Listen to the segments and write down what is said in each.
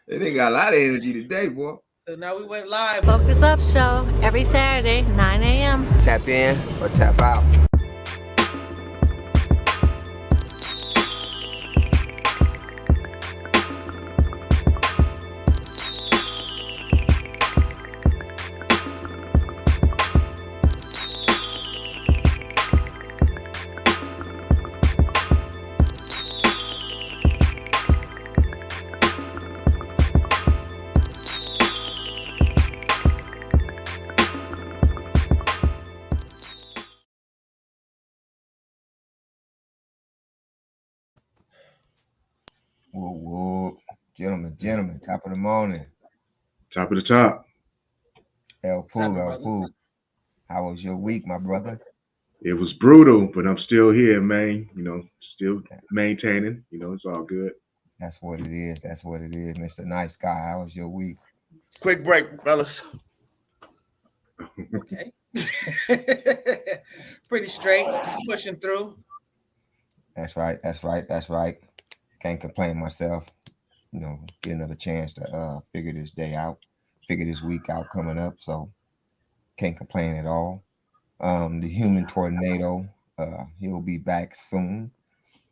They nigga got a lot of energy today, boy. So now we went live. Focus Up Show every Saturday, 9 a.m. Tap in or tap out. Whoa, whoa. Gentlemen, top of the morning. Top of the top. El Poo. How was your week, my brother? It was brutal, but I'm still here, man. Still maintaining. It's all good. That's what it is. Mr. Nice Guy. How was your week? Quick break, fellas. Okay. Pretty straight, pushing through. That's right. Can't complain myself. Get another chance to figure this week out coming up. So can't complain at all. The human tornado, he'll be back soon.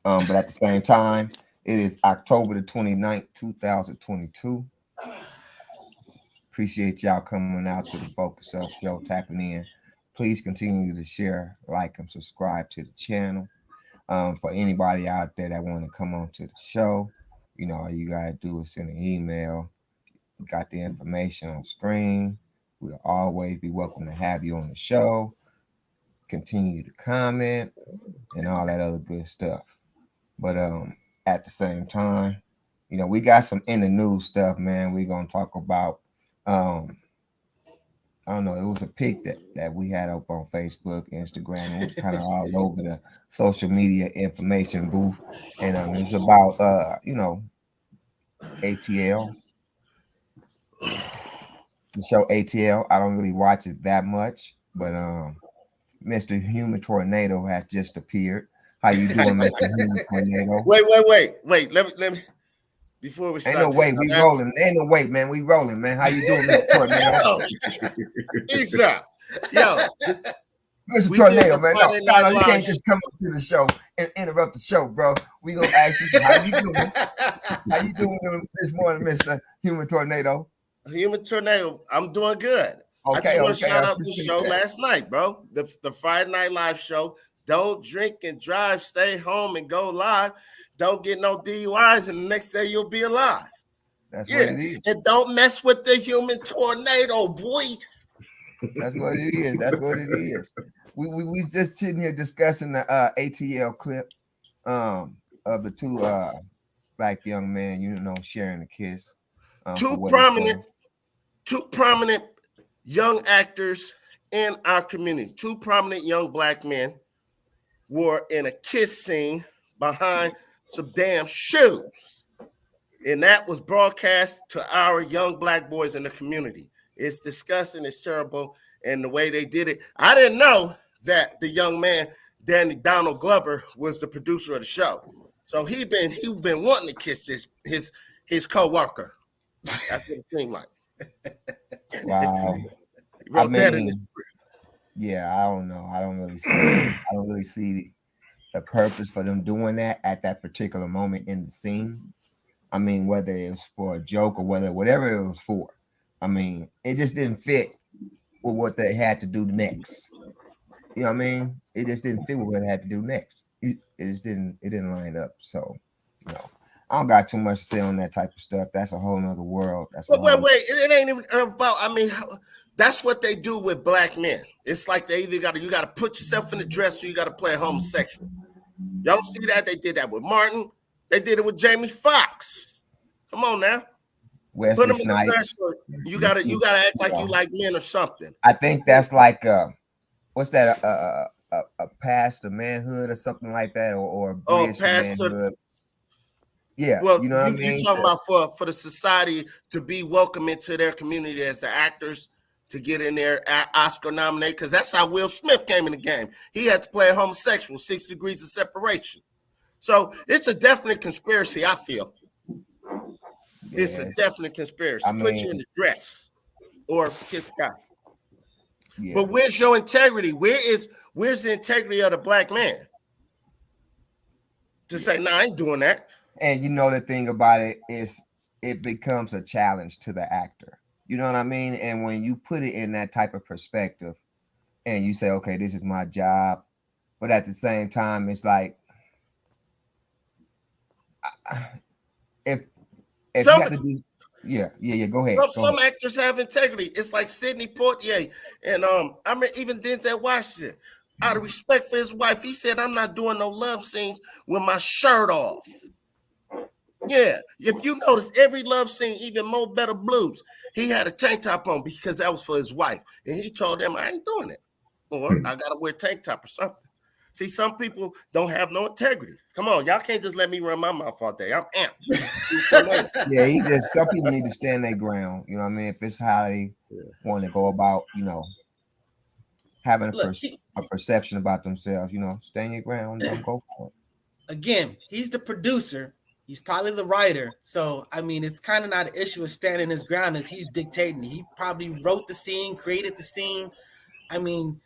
But at the same time, it is October the 29th, 2022. Appreciate y'all coming out to the Focus Up Show, tapping in. Please continue to share, like, and subscribe to the channel. For anybody out there that want to come on to the show, all you gotta do is send an email. You got the information on screen. We'll always be welcome to have you on the show. Continue to comment and all that other good stuff. But at the same time, we got some in the news stuff, man. We're gonna talk about I don't know, it was a pic that we had up on Facebook, Instagram. It was kind of all over the social media information booth. And it's about ATL. The show ATL. I don't really watch it that much, but Mr. Human Tornado has just appeared. How you doing, Mr. Human Tornado? Wait. Let me. Before we start, ain't no way we rolling. Ain't no way, man. We rolling, man. How you doing, Mr. Tornado? Yo, Mr. Tornado, man. No, you can't just come up to the show and interrupt the show, bro. We gonna ask you how you doing. How you doing this morning, Mr. Human Tornado? Human Tornado, I'm doing good. I just want to shout out the show last night, bro. The Friday Night Live show. Don't drink and drive. Stay home and go live. Don't get no DUIs, and the next day you'll be alive. That's what it is. And don't mess with the human tornado, boy. That's what it is. We just sitting here discussing the ATL clip of the two black young men, sharing a kiss. Two prominent young actors in our community. Two prominent young black men were in a kiss scene behind some damn shoes. And that was broadcast to our young black boys in the community. It's disgusting. It's terrible. And the way they did it, I didn't know that the young man, Donald Glover, was the producer of the show. So he been wanting to kiss his co-worker. That's what it seemed like. Wow. I don't know. I don't really see the purpose for them doing that at that particular moment in the scene. I mean, whether it was for a joke or whatever it was for. I mean, it just didn't fit with what they had to do next. You know what I mean? It just didn't fit with what they had to do next. It didn't line up. So, I don't got too much to say on that type of stuff. That's a whole nother world. Wait. It ain't even about, that's what they do with black men. It's like they either you got to put yourself in the dress or you got to play a homosexual. Y'all don't see that? They did that with Martin. They did it with Jamie Foxx. Come on now. Wesley Snipes. You gotta act like you like men or something. I think that's like what's that? A path to manhood or something like that, or a bridge to manhood. Yeah, well, you know what I mean. You're talking about for the society to be welcome into their community as the actors to get in there Oscar nominated, because that's how Will Smith came in the game. He had to play a homosexual, 6 degrees of separation. So it's a definite conspiracy, I feel. It's a Yes. definite I conspiracy. Put you in mean, the dress or kiss a guy. yeah. But where's your integrity? Where's the integrity of the black man to say, Yeah. "No, I ain't doing that"? And you know the thing about it is it becomes a challenge to the actor. You know what I mean? And when you put it in that type of perspective and you say, okay, this is my job, but at the same time, it's like if you Some have to do, yeah. Go ahead, some go ahead. some actors have integrity. It's like Sidney Poitier and I mean even Denzel Washington. Out of respect for his wife, he said, "I'm not doing no love scenes with my shirt off." Yeah, if you notice every love scene, even Mo Better Blues, he had a tank top on because that was for his wife, and he told them, "I ain't doing it, or I gotta wear tank top or something." See, some people don't have no integrity. Come on, y'all can't just let me run my mouth all day. I'm amped. Yeah, he just some people need to stand their ground. You know what I mean? If it's how they want to go about, having Look, a perception about themselves, stand your ground, don't go for it. again, he's the producer. He's probably the writer. So, I mean, it's kind of not an issue of standing his ground as he's dictating. He probably wrote the scene, created the scene. I mean,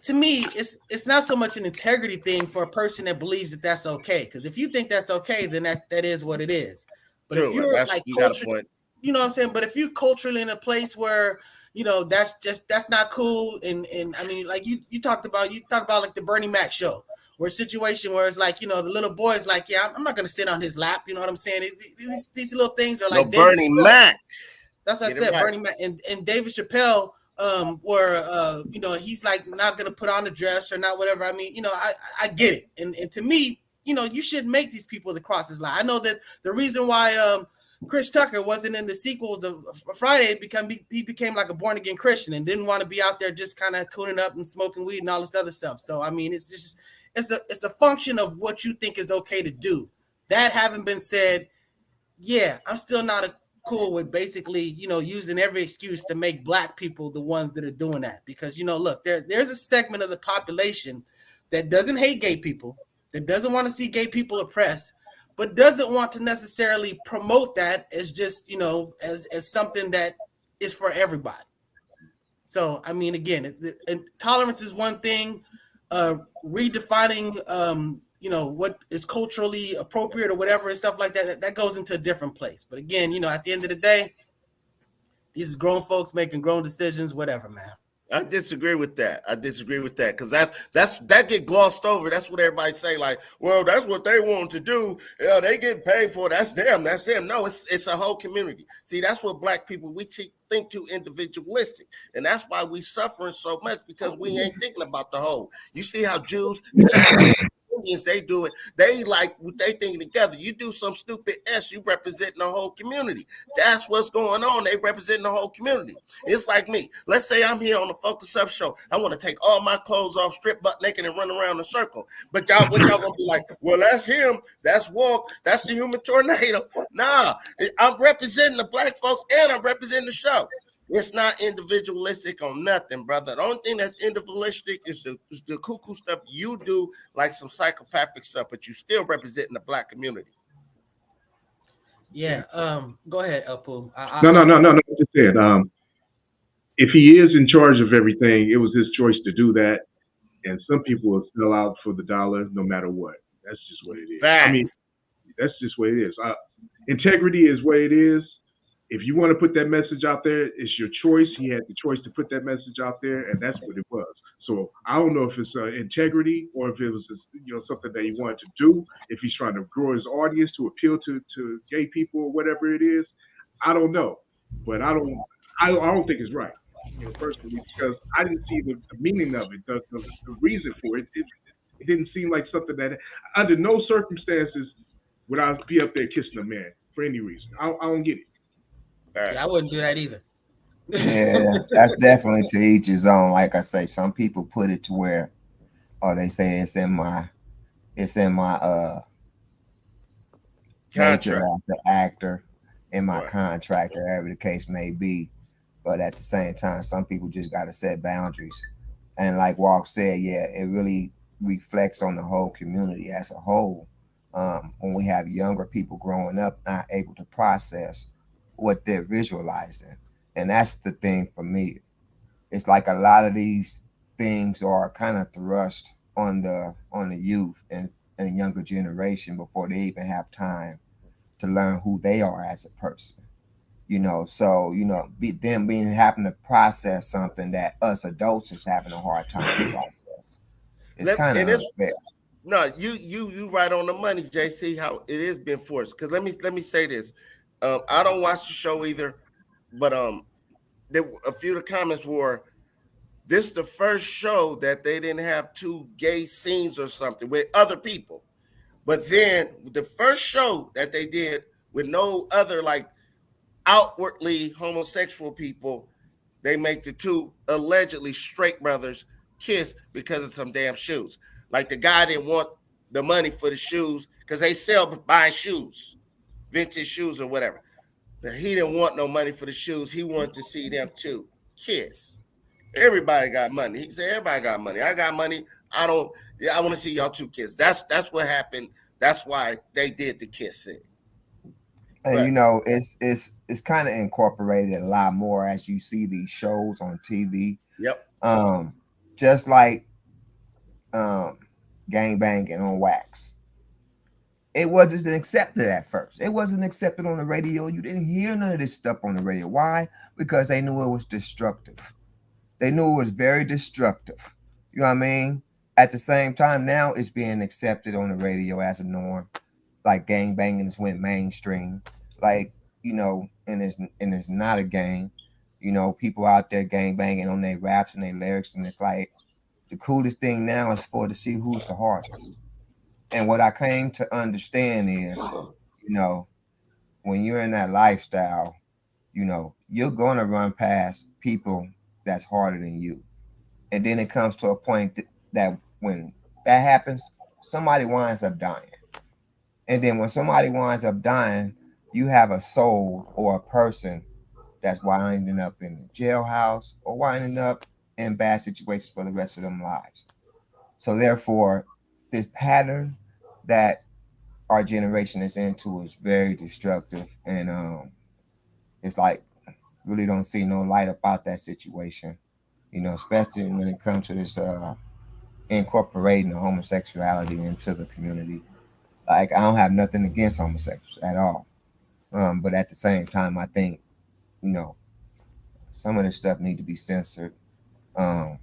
to me, it's not so much an integrity thing for a person that believes that that's okay. Because if you think that's okay, then that is what it is. But if True, you're that's like you got a culture, point. you know what I'm saying? But if you're culturally in a place where that's not cool, and I mean, like you talked about like the Bernie Mac show, where a situation where it's like the little boy's like, yeah, I'm not gonna sit on his lap. You know what I'm saying? These little things are No, like David Bernie Chappelle. Mac. That's what I Get it said, right. Bernie Mac and David Chappelle, where he's like not gonna put on a dress or not whatever. I mean, I get it, and to me, you should make these people the crosses line. I know that the reason why Chris Tucker wasn't in the sequels of Friday he became like a born again Christian and didn't want to be out there just kind of cooning up and smoking weed and all this other stuff. So I mean, it's a function of what you think is okay to do. That having been said, yeah, I'm still not cool with basically, using every excuse to make black people the ones that are doing that. Because, look, there's a segment of the population that doesn't hate gay people, that doesn't want to see gay people oppressed, but doesn't want to necessarily promote that as just, as something that is for everybody. So, I mean, again, tolerance is one thing. Redefining, what is culturally appropriate or whatever and stuff like that goes into a different place. But again, at the end of the day, these grown folks making grown decisions, whatever, man. I disagree with that. Because that get glossed over. That's what everybody say. Like, well, that's what they want to do. Yeah, they get paid for it. That's them. That's them. No, it's a whole community. See, that's what black people think too individualistic, and that's why we suffering so much because we ain't thinking about the whole. You see how Jews, the Chinese, Indians, they do it. They like what they thinking together. You do some stupid you representing the whole community. That's what's going on. They representing the whole community. It's like me. Let's say I'm here on the Focus Up show. I want to take all my clothes off, strip butt naked, and run around in a circle. But what y'all gonna be like? Well, that's him. That's Walk. That's the human tornado. Nah, I'm representing the black folks and I'm representing the show. It's not individualistic on nothing, brother. The only thing that's individualistic is the cuckoo stuff you do, like some psychopathic stuff, but you still representing the black community. Yeah. Go ahead, Apu. No. I just said, if he is in charge of everything, it was his choice to do that. And some people will sell out for the dollar no matter what. That's just what it is. Facts. I mean, that's just what it is. Integrity is what it is. If you want to put that message out there, it's your choice. He had the choice to put that message out there, and that's what it was. So I don't know if it's integrity or if it was something that he wanted to do. If he's trying to grow his audience to appeal to gay people or whatever it is, I don't know. But I don't think it's right. Personally, because I didn't see the meaning of it, the reason for it. It didn't seem like something that, under no circumstances, would I be up there kissing a man for any reason. I don't get it. Yeah, I wouldn't do that either. Yeah, that's definitely to each his own. Like I say, some people put it to where, or they say it's in my nature as an actor, in my contract, or whatever the case may be. But at the same time, some people just got to set boundaries. And like Walk said, yeah, it really reflects on the whole community as a whole. when we have younger people growing up not able to process what they're visualizing. And that's the thing for me. It's like a lot of these things are kind of thrust on the youth and younger generation before they even have time to learn who they are as a person. So them being having to process something that us adults is having a hard time to process. It's kind of And it's unfair. no, you right on the money, JC. How it is been forced. Because let me say this. I don't watch the show either, but a few of the comments were this the first show that they didn't have two gay scenes or something with other people. But then the first show that they did with no other like outwardly homosexual people, they make the two allegedly straight brothers kiss because of some damn shoes. Like the guy didn't want the money for the shoes because they sell buying shoes, vintage shoes or whatever. But he didn't want no money for the shoes. He wanted to see them two kiss. Everybody got money. He said, everybody got money. I got money. I don't. Yeah, I want to see y'all two kiss. That's what happened. That's why they did the kiss scene. And But it's kind of incorporated a lot more as you see these shows on TV. yep. Just like gang banging on wax. It wasn't accepted at first. It wasn't accepted on the radio. You didn't hear none of this stuff on the radio. Why? Because they knew it was destructive. They knew it was very destructive. You know what I mean? At the same time, now it's being accepted on the radio as a norm. Like gang banging has went mainstream. Like, and it's not a gang. People out there gang banging on their raps and their lyrics, and it's like the coolest thing now is to see who's the hardest. And what I came to understand is, when you're in that lifestyle, you're gonna run past people that's harder than you. And then it comes to a point that when that happens, somebody winds up dying. And then when somebody winds up dying, you have a soul or a person that's winding up in the jailhouse or winding up in bad situations for the rest of them lives. So therefore, this pattern that our generation is into is very destructive, and it's like really don't see no light about that situation. Especially when it comes to this incorporating the homosexuality into the community. Like I don't have nothing against homosexuals at all, but at the same time, I think you know some of this stuff need to be censored um,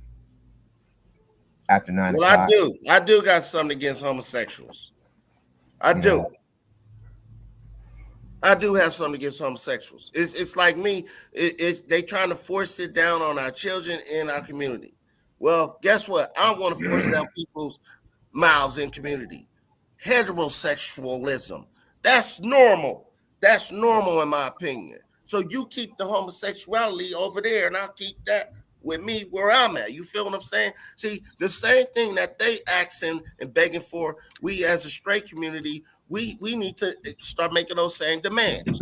after nine Well, I o'clock. do. I do got something against homosexuals. I You do. know, I do have something against homosexuals. It's like me. It's they trying to force it down on our children and our community. Well, guess what? I don't want to force down people's mouths in community. Heterosexualism. That's normal. That's normal in my opinion. So you keep the homosexuality over there, and I'll keep that with me where I'm at. You feel what I'm saying? See, the same thing that they asking and begging for, we as a straight community, we need to start making those same demands.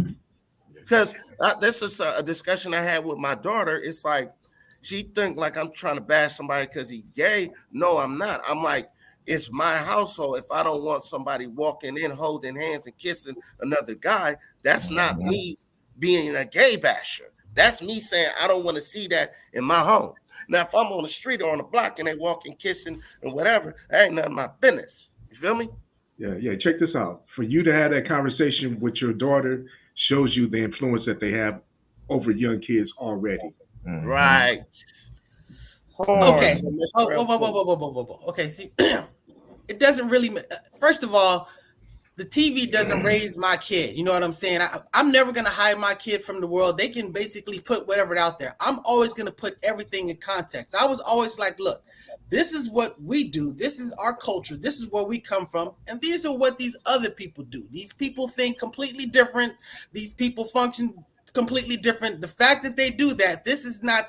Because this is a discussion I had with my daughter. It's like she think like I'm trying to bash somebody because he's gay. No, I'm not. I'm like, it's my household. If I don't want somebody walking in, holding hands and kissing another guy, that's not mhm. me being a gay basher. That's me saying I don't want to see that in my home. Now, if I'm on the street or on the block and they walking, kissing, and whatever, that ain't none of my business. You feel me? Yeah. Check this out. For you to have that conversation with your daughter shows you the influence that they have over young kids already. Mhm. Right. Okay. Hard. Oh, whoa. Okay, see, it doesn't really. First of all, the TV doesn't raise my kid. You know what I'm saying? I'm never gonna hide my kid from the world. They can basically put whatever out there. I'm always gonna put everything in context. I was always like, look, this is what we do. This is our culture. This is where we come from, and these are what these other people do. These people think completely different. These people function completely different. The fact that they do that, this is not.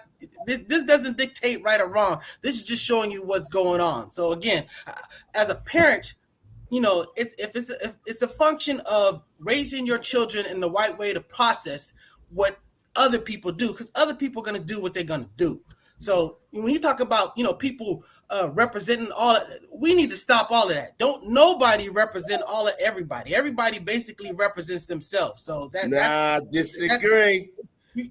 This doesn't dictate right or wrong. This is just showing you what's going on. So again, as a parent, it's a function of raising your children in the right way to process what other people do, because other people are going to do what they're going to do. So when you talk about, people representing we need to stop all of that. Don't nobody represent all of everybody. Everybody basically represents themselves. So disagree.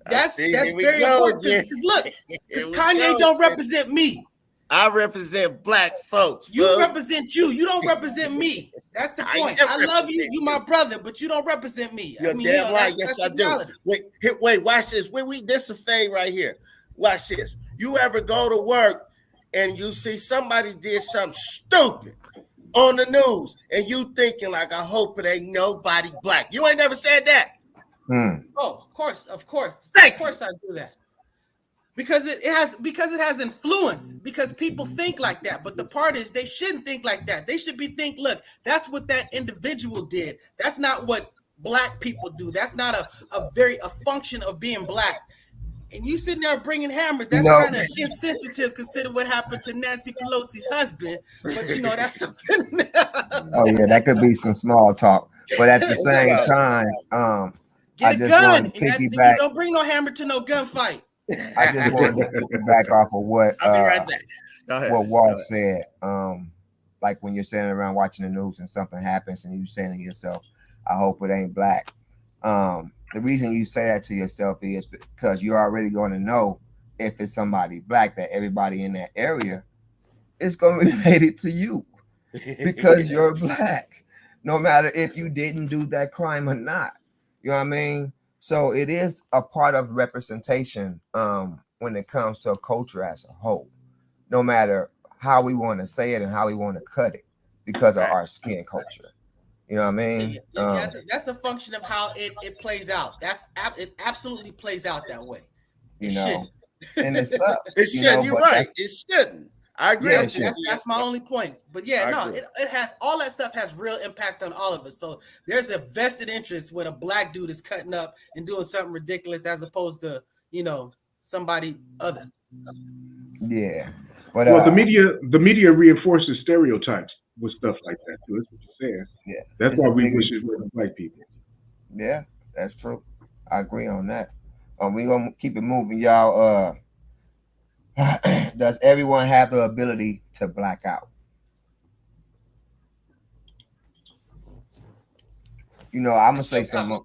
That's here we very go important. again. Look, because Kanye don't represent me. I represent black folks. You represent you. You don't represent me. That's the point. I love you. You my brother, but you don't represent me. You're damn right. Yes, I do. Wait, watch this. This is a fade right here. Watch this. You ever go to work and you see somebody did something stupid on the news and you thinking like, I hope it ain't nobody black. You ain't never said that. Oh, of course. I do that. Because it has influence, because people think like that. But the part is they shouldn't think like that. They should think, look, that's what that individual did. That's not what black people do. That's not a function of being black. And you sitting there bringing hammers, that's kind of insensitive considering what happened to Nancy Pelosi's husband. But, that's something. Oh, yeah, that could be some small talk. But at the same time, get a gun. You don't bring no hammer to no gunfight. I just wanted to piggyback off of what what Walt said. Like when you're sitting around watching the news and something happens and you saying to yourself, I hope it ain't black. The reason you say that to yourself is because you're already going to know if it's somebody black, that everybody in that area is going to be related to you because you're black, no matter if you didn't do that crime or not. You know what I mean? So it is a part of representation when it comes to a culture as a whole, no matter how we want to say it and how we want to cut it because of our skin culture. You know what I mean? That's a function of how it plays out. It absolutely plays out that way. And it sucks. It shouldn't. You're right. It shouldn't. I agree. That's my only point. But it has all that stuff has real impact on all of us. So there's a vested interest when a black dude is cutting up and doing something ridiculous as opposed to somebody other. Yeah. But the media reinforces stereotypes with stuff like that too. That's what you're saying. Yeah. That's why we wish it were black people. Yeah, that's true. I agree on that. We're gonna keep it moving, y'all. Does everyone have the ability to black out? I'm gonna say something.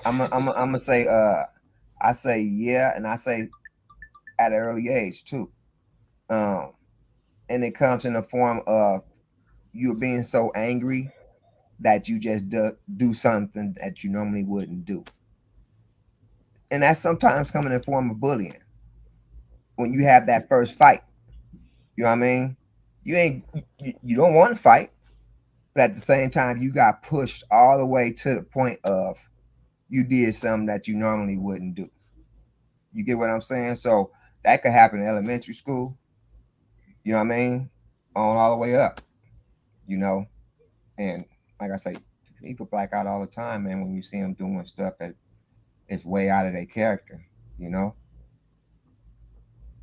I'm gonna say I say yeah, and I say at an early age too. And it comes in the form of you're being so angry that you just do something that you normally wouldn't do. And that's sometimes coming in the form of bullying. When you have that first fight, you know what I mean? You don't want to fight, but at the same time, you got pushed all the way to the point of you did something that you normally wouldn't do. You get what I'm saying? So that could happen in elementary school, you know what I mean? On all the way up, and like I say, people black out all the time, man, when you see them doing stuff that is way out of their character,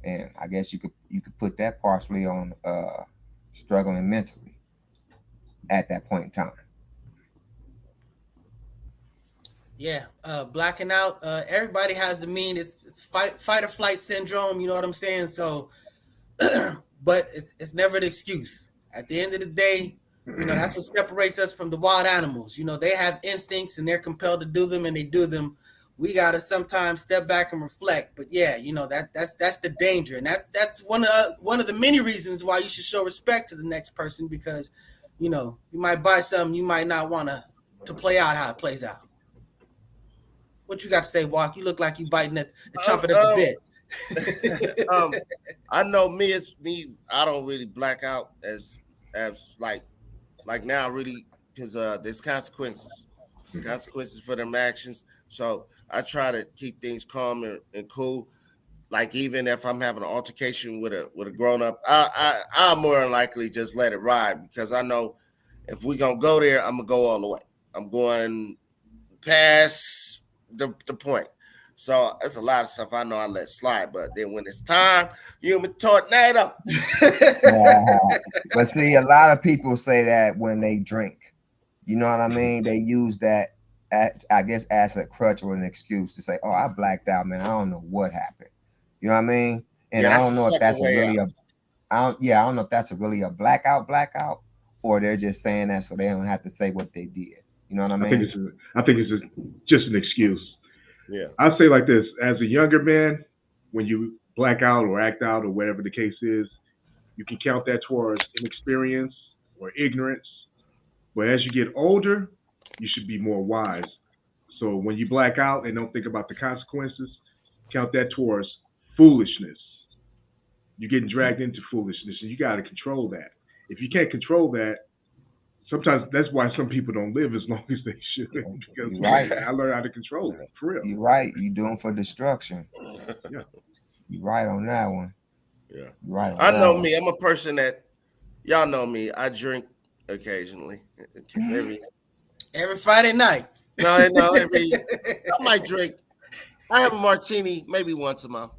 And I guess you could put that partially on struggling mentally at that point in time. Yeah, blacking out. Everybody has the mean. It's fight or flight syndrome. You know what I'm saying? So, but it's never an excuse. At the end of the day, that's what separates us from the wild animals. They have instincts and they're compelled to do them, and they do them. We gotta sometimes step back and reflect. But yeah, that's the danger, and that's one of the many reasons why you should show respect to the next person, because you might buy something you might not want to play out how it plays out. What you got to say, Walk? You look like you biting the trumpet at the bit. I know me. I don't really black out as like now, really, because there's consequences for them actions. So I try to keep things calm and cool. Like even if I'm having an altercation with a grown up, I'll more than likely just let it ride, because I know if we're gonna go there, I'm gonna go all the way. I'm going past the point. So there's a lot of stuff I know I let slide, but then when it's time, human tornado. But see, a lot of people say that when they drink. You know what I mean? They use that, I guess, as a crutch or an excuse to say, "Oh, I blacked out, man. I don't know what happened." You know what I mean? And Yeah, I that's don't the know if second that's a way really out. I don't know if that's a really a blackout, or they're just saying that so they don't have to say what they did. You know what I I think mean? it's just an excuse. Yeah. I say like this: as a younger man, when you black out or act out or whatever the case is, you can count that towards inexperience or ignorance. But as you get older, you should be more wise. So when you black out and don't think about the consequences, count that towards foolishness. You're getting dragged into foolishness, and you got to control that. If you can't control that, sometimes that's why some people don't live as long as they should, because You're man, right. I learned how to control it for real. You're right. You doing for destruction. Yeah. You're right on that one. Yeah. You're right on I that know one. me. I'm a person that y'all know me. I drink occasionally. Every Friday night. Every I might drink. I have a martini maybe once a month.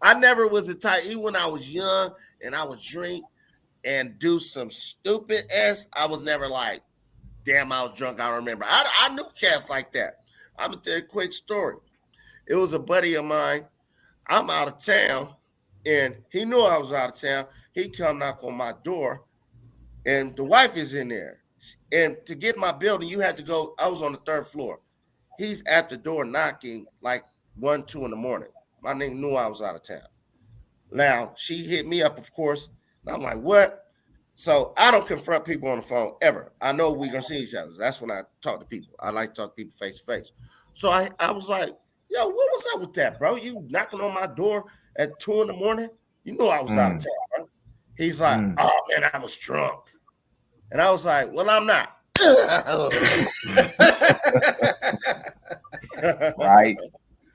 I never was a type, even when I was young and I would drink and do some stupid ass. I was never like, damn, I was drunk. I remember. I knew cats like that. I'm gonna tell you a quick story. It was a buddy of mine. I'm out of town, and he knew I was out of town. He come knock on my door, and the wife is in there. And to get my building, you had to go. I was on the third floor. He's at the door knocking like 1, 2 in the morning. My nigga knew I was out of town. Now she hit me up, of course, and I'm like, what? So I don't confront people on the phone ever. I know we're gonna see each other. That's when I talk to people. I like to talk to people face to face. So I was like, yo, what was up with that, bro? You knocking on my door at 2 in the morning? You know I was out of Mm, town, bro. He's like, mm. oh man, I was drunk. And I was like, well, I'm not. Right.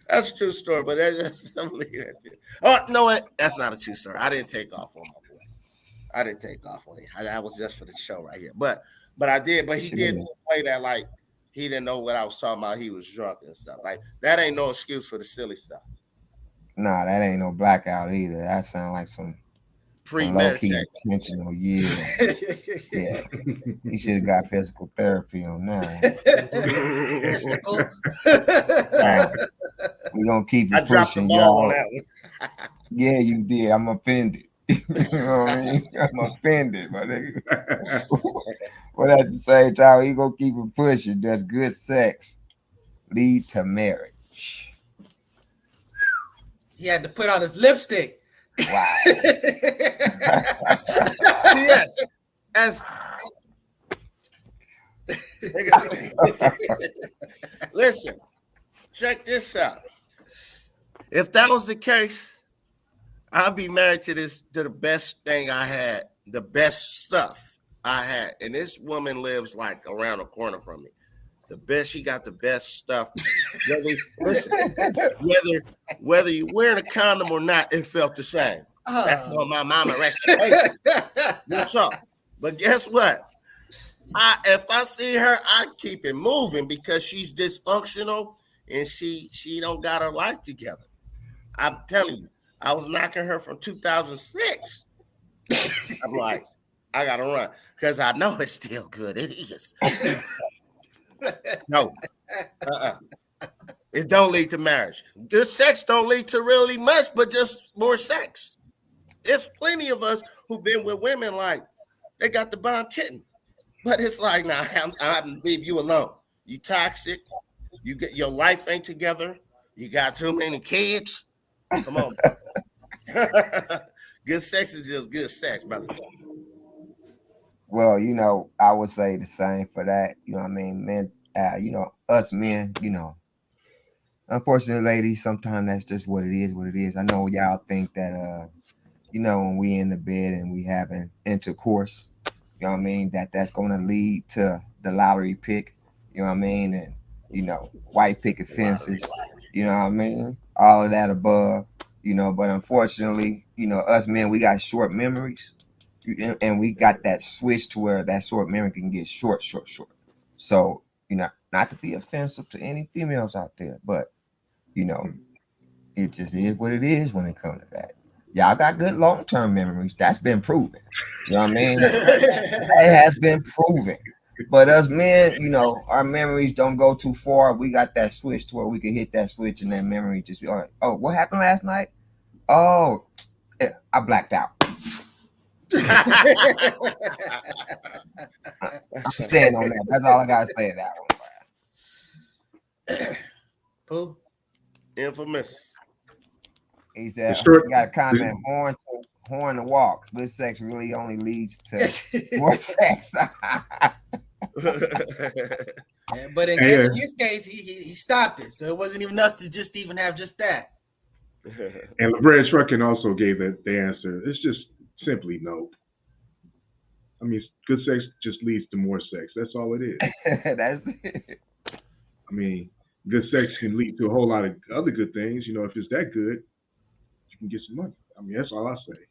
That's a true story, but I'm leaving that there. Oh, no, what? That's not a true story. I didn't take off on my boy. I didn't take off on him. That was just for the show right here. But I did. But he did Sure. play that like he didn't know what I was talking about. He was drunk and stuff. Like that ain't no excuse for the silly stuff. Nah, that ain't no blackout either. That sound like some low key Premeditated. intentional. Yeah, yeah. He should have got physical therapy on that Mystical. one. We gonna keep I it dropped the pushing, ball on y'all. that one. Yeah, you did. I'm offended. You know what I mean? I'm offended, my nigga. But at the same time, we gonna keep it pushing. Does good sex lead to marriage? He had to put on his lipstick. Wow. Yes. As listen, check this out. If that was the case, I'd be married to the best thing I had, the best stuff I had. And this woman lives like around the corner from me. The best, she got the best stuff. Whether you're wearing a condom or not, it felt the same. That's what my mama rested. What's up? But guess what? If I see her, I keep it moving because she's dysfunctional and she don't got her life together. I'm telling you, I was knocking her from 2006. I'm like, I gotta run because I know it's still good. It is. No, it don't lead to marriage. Good sex don't lead to really much, but just more sex. There's plenty of us who've been with women like they got the bomb kitten, but it's like, nah, I'm leave you alone. You toxic. You get your life ain't together. You got too many kids. Come on. Good sex is just good sex, brother. Well, I would say the same for that. You know what I mean? Men, us men, unfortunately, ladies, sometimes that's just what it is. I know y'all think that, when we in the bed and we having intercourse, you know what I mean, that's going to lead to the lottery pick, you know what I mean? And, white picket fences, you know what I mean? All of that above, but unfortunately, us men, we got short memories. And we got that switch to where that short memory can get short. So, not to be offensive to any females out there, but, it just is what it is when it comes to that. Y'all got good long-term memories. That's been proven. You know what I mean? It has been proven. But us men, our memories don't go too far. We got that switch to where we can hit that switch and that memory just be, oh, what happened last night? Oh, yeah, I blacked out. I'm staying on that. That's all I gotta say to that one. Pooh? Infamous. He said, short- "You got a comment. Horn to walk. Good sex really only leads to more sex." Yeah, but in his case, he stopped it, so it wasn't even enough to just even have just that. And Brad Truckin also gave the answer. It's just simply no. I mean, good sex just leads to more sex. That's all it is. That's it. I mean, good sex can lead to a whole lot of other good things. You know, if it's that good, you can get some money. I mean, that's all I say.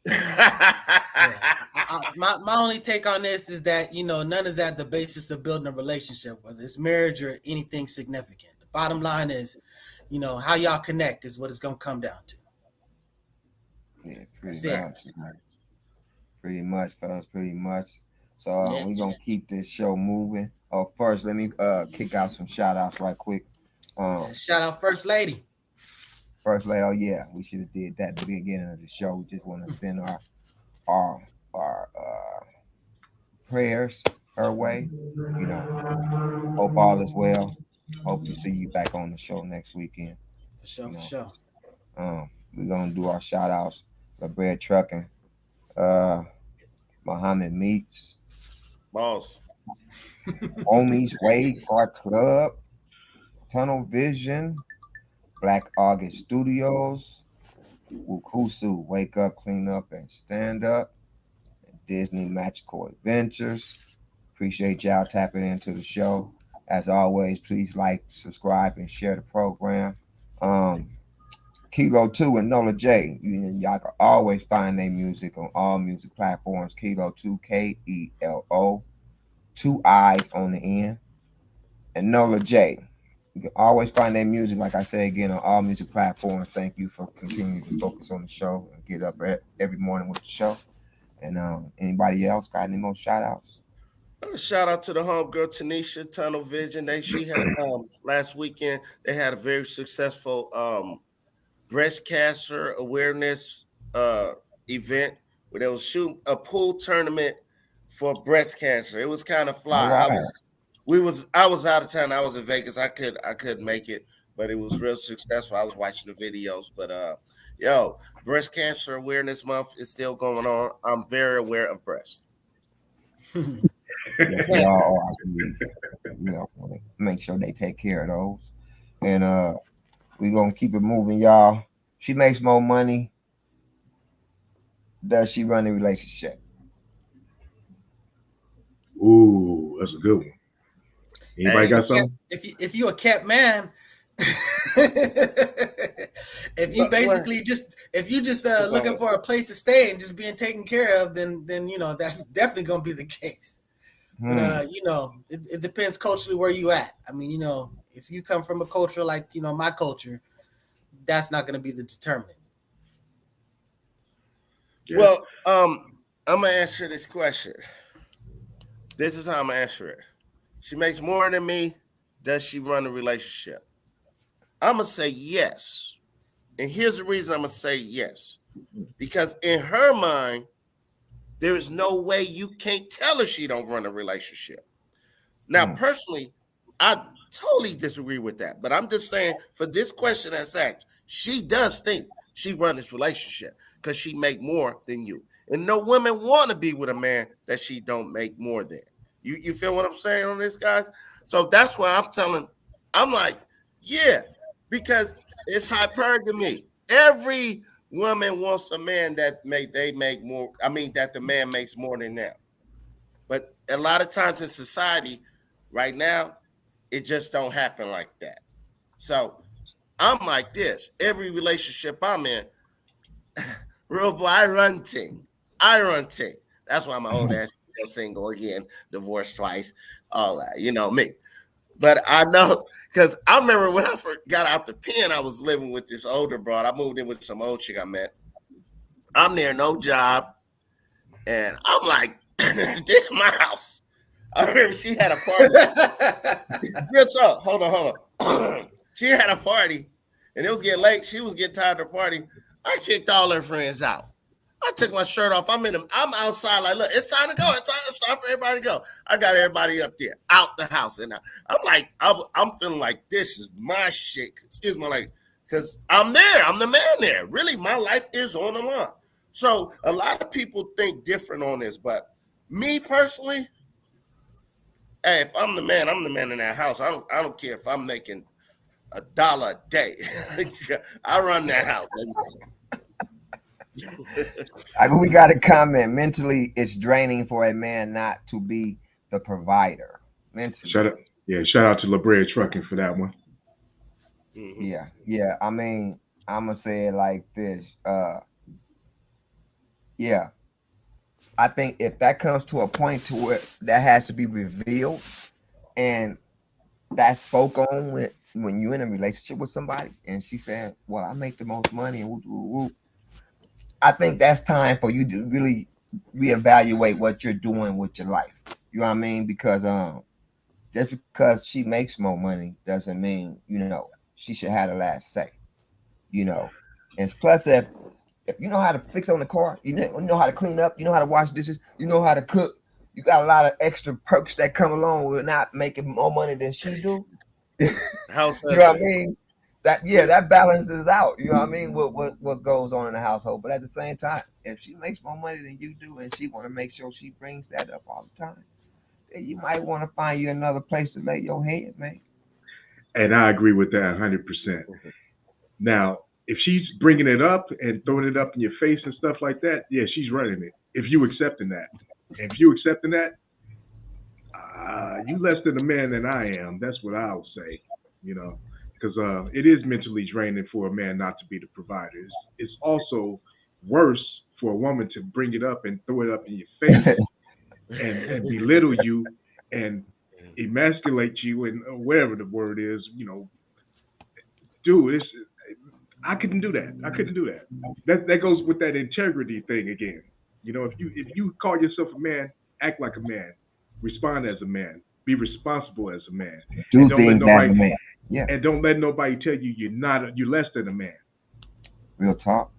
My only take on this is that, none of that the basis of building a relationship, whether it's marriage or anything significant. The bottom line is, how y'all connect is what it's going to come down to. Yeah, pretty much, fellas, pretty much. So we're going to keep this show moving. First, let me kick out some shout outs right quick. Shout out First Lady. First Lady, oh yeah, we should have did that at the beginning of the show. We just want to send our prayers her way. Hope all is well. Hope to see you back on the show next weekend. For sure. We're gonna do our shout outs. The Bread Trucking, Muhammad Meats, Boss. Homies Way Park Club, Tunnel Vision, Black August Studios, Wukusu Wake Up, Clean Up, and Stand Up, and Disney Magical Adventures. Appreciate y'all tapping into the show. As always, please like, subscribe, and share the program. Kilo 2 and Nola J. Y'all can always find their music on all music platforms. Kilo 2, KELO, 2 eyes on the end. And Nola J. You can always find their music, like I say again, on all music platforms. Thank you for continuing to focus on the show and get up every morning with the show. And anybody else got any more shout outs? Shout out to the homegirl Tanisha, Tunnel Vision. She had last weekend, they had a very successful breast cancer awareness event where they was shooting a pool tournament for breast cancer. It was kind of fly. Wow. I was out of town. I was in Vegas. I couldn't make it, but it was real successful. I was watching the videos. But breast cancer awareness month is still going on. I'm very aware of breast. Yes, we all are. Make sure they take care of those. And we're gonna keep it moving, y'all. She makes more money. Does she run a relationship? Ooh, that's a good one. Anybody got something? If you a kept man, if you just looking for a place to stay and just being taken care of, then that's definitely gonna be the case. But it depends culturally where you at. I mean, if you come from a culture like my culture, that's not gonna be the determinant. Yeah. Well, I'm gonna answer this question. This is how I'm gonna answer it. She makes more than me. Does she run a relationship? I'm gonna say yes. And here's the reason I'm gonna say yes. Because in her mind, there is no way you can't tell her she don't run a relationship. Now, personally, I totally disagree with that. But I'm just saying, for this question that's asked, she does think she run this relationship because she make more than you. And no women want to be with a man that she don't make more than. You feel what I'm saying on this, guys? So that's why I'm like, yeah, because it's hypergamy. Every woman wants a man that they make more. I mean, that the man makes more than them. But a lot of times in society right now, it just don't happen like that. So I'm like this. Every relationship I'm in, real boy, I run ting. That's why my old ass still single again, divorced twice, all that. You know me. But I know, because I remember when I first got out the pen, I was living with this older broad. I moved in with some old chick I met. I'm there, no job. And I'm like, this is my house. I remember she had a party. Real talk. Hold on. She had a party, and it was getting late. She was getting tired of the party. I kicked all her friends out. I took my shirt off. I'm outside. Like, look, it's time to go. It's time for everybody to go. I got everybody up there, out the house, and I'm like, I'm feeling like this is my shit. Excuse me, like, because I'm there. I'm the man there. Really, my life is on the line. So a lot of people think different on this, but me personally, hey, if I'm the man in that house. I don't care if I'm making $1 a day. I run that house. We got a comment. Mentally, it's draining for a man not to be the provider. Mentally. Shout out to La Brea Trucking for that one. Mm-hmm. Yeah. I mean, I'm gonna say it like this. Yeah. I think if that comes to a point to where that has to be revealed, and that's spoke on when you're in a relationship with somebody, and she said, "Well, I make the most money," and whoop, whoop, whoop. I think that's time for you to really reevaluate what you're doing with your life. You know what I mean? Because just because she makes more money doesn't mean she should have the last say. And plus, if you know how to fix on the car, you know how to clean up, you know how to wash dishes, you know how to cook, you got a lot of extra perks that come along with not making more money than she do. You know what I mean? That balances out. You know what I mean? What goes on in the household. But at the same time, if she makes more money than you do, and she want to make sure she brings that up all the time, then you might want to find you another place to lay your head, man. And I agree with that 100%. Now, if she's bringing it up and throwing it up in your face and stuff like that, yeah, she's running it. If you accepting that, you less than a man than I am. That's what I'll say. Because it is mentally draining for a man not to be the provider. It's also worse for a woman to bring it up and throw it up in your face and belittle you and emasculate you and whatever the word is. Dude, I couldn't do that. That goes with that integrity thing again. If you call yourself a man, act like a man, respond as a man, be responsible as a man, do things as a man. Yeah. And don't let nobody tell you you're less than a man. Real talk.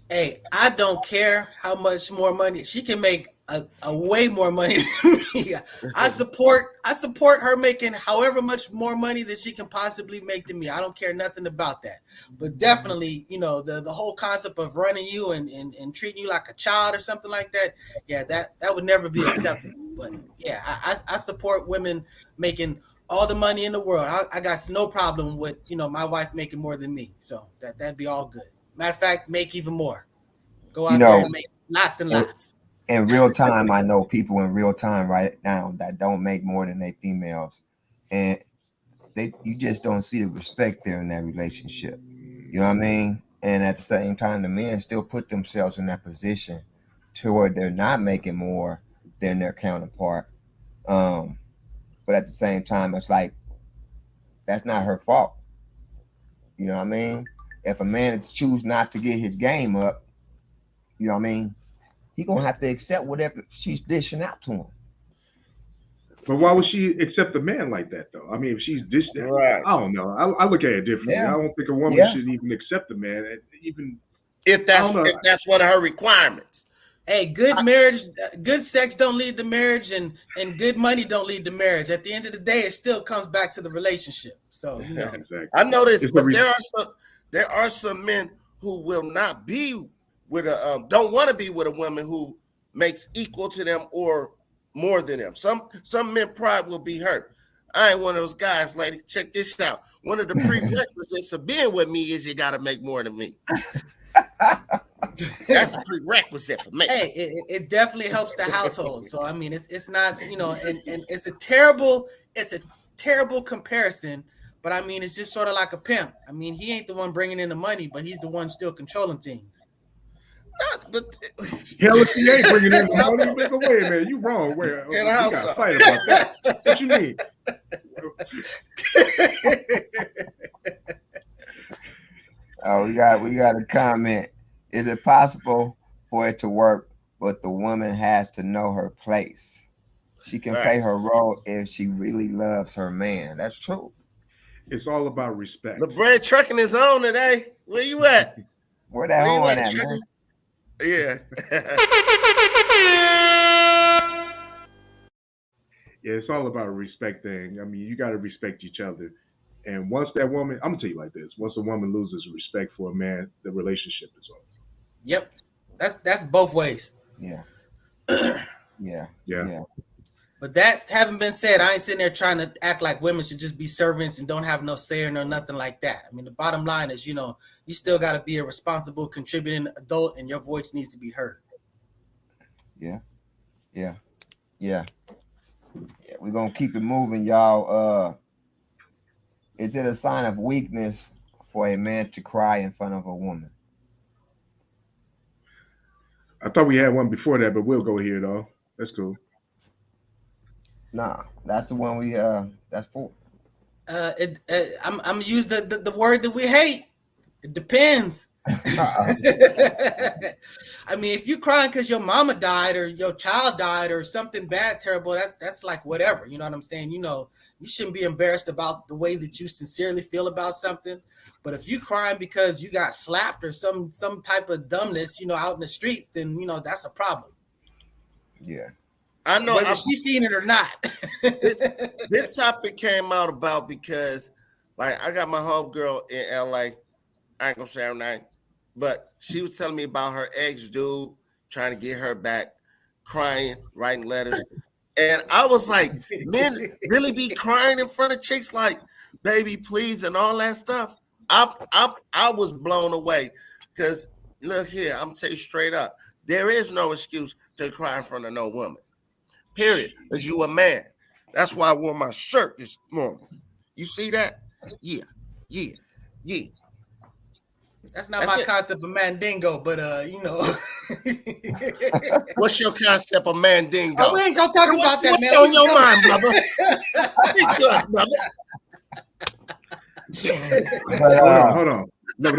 Hey, I don't care how much more money she can make. A way more money than me. I support her making however much more money that she can possibly make than me. I don't care nothing about that. But definitely, the whole concept of running you and treating you like a child or something like that, yeah, that would never be acceptable. But yeah, I support women making all the money in the world. I got no problem with my wife making more than me. So that'd be all good. Matter of fact, make even more. Go out there and make lots and lots. In real time, I know people in real time right now that don't make more than they females, and you just don't see the respect there in that relationship. You know what I mean? And at the same time, the men still put themselves in that position to where they're not making more than their counterpart. But at the same time, it's like that's not her fault. You know what I mean? If a man chooses not to get his game up, you know what I mean? He gonna have to accept whatever she's dishing out to him. But why would she accept a man like that, though? I mean, if she's dishing, right. I don't know. I look at it differently. Yeah. I don't think a woman should even accept a man, even if that's one of her requirements. Hey, good marriage, good sex don't lead to marriage, and good money don't lead to marriage. At the end of the day, it still comes back to the relationship. So exactly. I know this, but there are some men who will not be with don't want to be with a woman who makes equal to them or more than them. Some men pride will be hurt. I ain't one of those guys, lady. Check this out. One of the prerequisites of being with me is you got to make more than me. That's a prerequisite for me. Hey, it definitely helps the household. So I mean, it's not and it's a terrible comparison. But I mean, it's just sort of like a pimp. I mean, he ain't the one bringing in the money, but he's the one still controlling things. But hell, if he ain't bringing in the money, nigga, wait a minute, you wrong. Wait, we gotta fight about that. What you mean? Oh, we got a comment. Is it possible for it to work, but the woman has to know her place? She can Right. play her role if she really loves her man. That's true. It's all about respect. The bread trucking is on today. Where you at? Where that Where you horn at, at, trucker? man? Yeah. Yeah, it's all about a respect thing. I mean, you got to respect each other. And once that woman, I'm gonna tell you like this: once a woman loses respect for a man, the relationship is over. Yep, that's both ways. Yeah. Yeah. Yeah. Yeah. But that having been said, I ain't sitting there trying to act like women should just be servants and don't have no say or no nothing like that. I mean, the bottom line is, you still got to be a responsible, contributing adult, and your voice needs to be heard. Yeah. Yeah. Yeah. Yeah. We're gonna keep it moving, y'all. Is it a sign of weakness for a man to cry in front of a woman? I thought we had one before that, but we'll go here though. That's cool. Nah, that's the one we that's for. I'm gonna use the word that we hate. It depends. I mean, if you're crying because your mama died or your child died or something bad, terrible, that's like whatever. You know what I'm saying? You shouldn't be embarrassed about the way that you sincerely feel about something. But if you crying because you got slapped or some type of dumbness, out in the streets, then that's a problem. Yeah. I know. Whether she's seen it or not. This topic came out about because, like, I got my homegirl in LA. I ain't gonna say her name, but she was telling me about her ex dude trying to get her back, crying, writing letters. And I was like, men really be crying in front of chicks like, baby, please, and all that stuff. I was blown away because look here, I'm gonna tell you straight up, there is no excuse to cry in front of no woman. Period. Because you a man. That's why I wore my shirt this morning. You see that? Yeah. That's not my concept of mandingo, but What's your concept of mandingo? Oh, we ain't gonna talk about that, what's man. on your mind, brother? Be good, brother. Hold on. No.